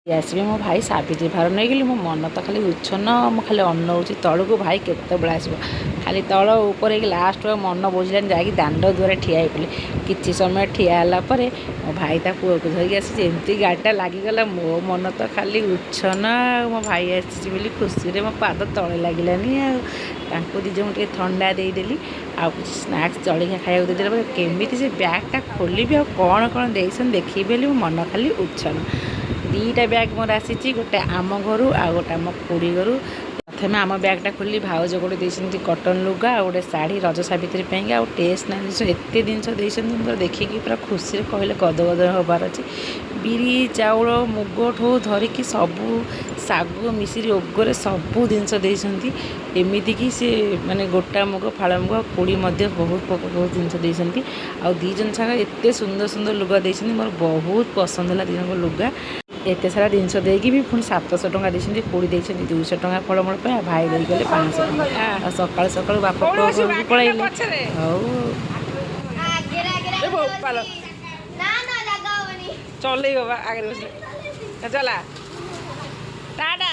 ଆସିବେ ମୋ ଭାଇ ସାବିତ୍ରୀ ଭାର ନେଇଗଲି। ମୋ ମନ ତ ଖାଲି ଉଚ୍ଛନ୍ନ, ମୁଁ ଖାଲି ଅନଉଛି ତଳକୁ ଭାଇ କେତେବେଳେ ଆସିବ। ଖାଲି ତଳ ଉପରେ ଲାଷ୍ଟ ମନ ବୁଝିଲାନି, ଯାଇକି ଦାଣ୍ଡ ଦୁଆରେ ଠିଆ ହେଇପଡ଼ିଲି। କିଛି ସମୟ ଠିଆ ହେଲା ପରେ ମୋ ଭାଇ ତା ପୁଅକୁ ଧରିକି ଆସିଛି। ଏମିତି ଗାଡ଼ିଟା ଲାଗିଗଲା, ମୋ ମନ ତ ଖାଲି ଉଚ୍ଛନ୍ନ ଆଉ। ମୋ ଭାଇ ଆସିଛି ବୋଲି ଖୁସିରେ ମୋ ପାଦ ତଳେ ଲାଗିଲାନି ଆଉ। ତାଙ୍କୁ ଦୁଇ ଜଣଙ୍କୁ ଟିକେ ଥଣ୍ଡା ଦେଇଦେଲି, ଆଉ କିଛି ସ୍ନାକ୍ସ ଜଳଖିଆ ଖାଇବାକୁ ଦେଇଦେଲା ପରେ କେମିତି ସେ ବ୍ୟାଗ୍ଟା ଖୋଲିବି ଆଉ କ'ଣ ଦେଇଛନ୍ତି ଦେଖିବି ବୋଲି ମୋ ମନ ଖାଲି ଉଚ୍ଛନ୍ନ। ଦୁଇଟା ବ୍ୟାଗ୍ ମୋର ଆସିଛି, ଗୋଟେ ଆମ ଘରୁ ଆଉ ଗୋଟେ ଆମ ଖୁଡ଼ି ଘରୁ। ପ୍ରଥମେ ଆମ ବ୍ୟାଗ୍ଟା ଖୋଲିଲି, ଭାଉଜ ଗୋଟେ ଦେଇଛନ୍ତି କଟନ୍ ଲୁଗା ଆଉ ଗୋଟେ ଶାଢ଼ୀ ରଜ ସାବିତ୍ରୀ ପାଇଁକା, ଆଉ ଷ୍ଟେସନାରୀ ଜିନିଷ ଏତେ ଜିନିଷ ଦେଇଛନ୍ତି। ମୁଁ ଦେଖିକି ପୁରା ଖୁସିରେ କହିଲେ ଗଦଗଦ ହେବାର ଅଛି। ବିରି ଚାଉଳ ମୁଗଠୁ ଧରିକି ସବୁ ଶାଗ ମିଶିରି ଓଗରେ ସବୁ ଜିନିଷ ଦେଇଛନ୍ତି। ଏମିତିକି ସେ ମାନେ ଗୋଟା ମୁଗ ଫାଳ ମୁଗ ଖୁଡ଼ି ମଧ୍ୟ ବହୁତ ଜିନିଷ ଦେଇଛନ୍ତି। ଆଉ ଦୁଇ ଜଣ ସାଙ୍ଗ ଏତେ ସୁନ୍ଦର ସୁନ୍ଦର ଲୁଗା ଦେଇଛନ୍ତି, ମୋର ବହୁତ ପସନ୍ଦ ହେଲା ଦୁଇ ଜଣଙ୍କ ଲୁଗା। ଏତେ ସାରା ଜିନିଷ ଦେଇକି ବି ପୁଣି 700 ଟଙ୍କା ଦେଇଛନ୍ତି। ଖୁଡ଼ି ଦେଇଛନ୍ତି 200 ଟଙ୍କା ଫଳମୂଳ ପାଇଁ, ଆଉ ଭାଇ ଦେଇଗଲେ 500 ଟଙ୍କା। ଆଉ ସକାଳୁ ସକାଳୁ ବାପା ପୁଅ ଘରକୁ ପଳେଇଲେ। ହଉ ଚଲେଇବ ବା ଆଗରେ ବସିଲେ ଚଲା ଟାଟା।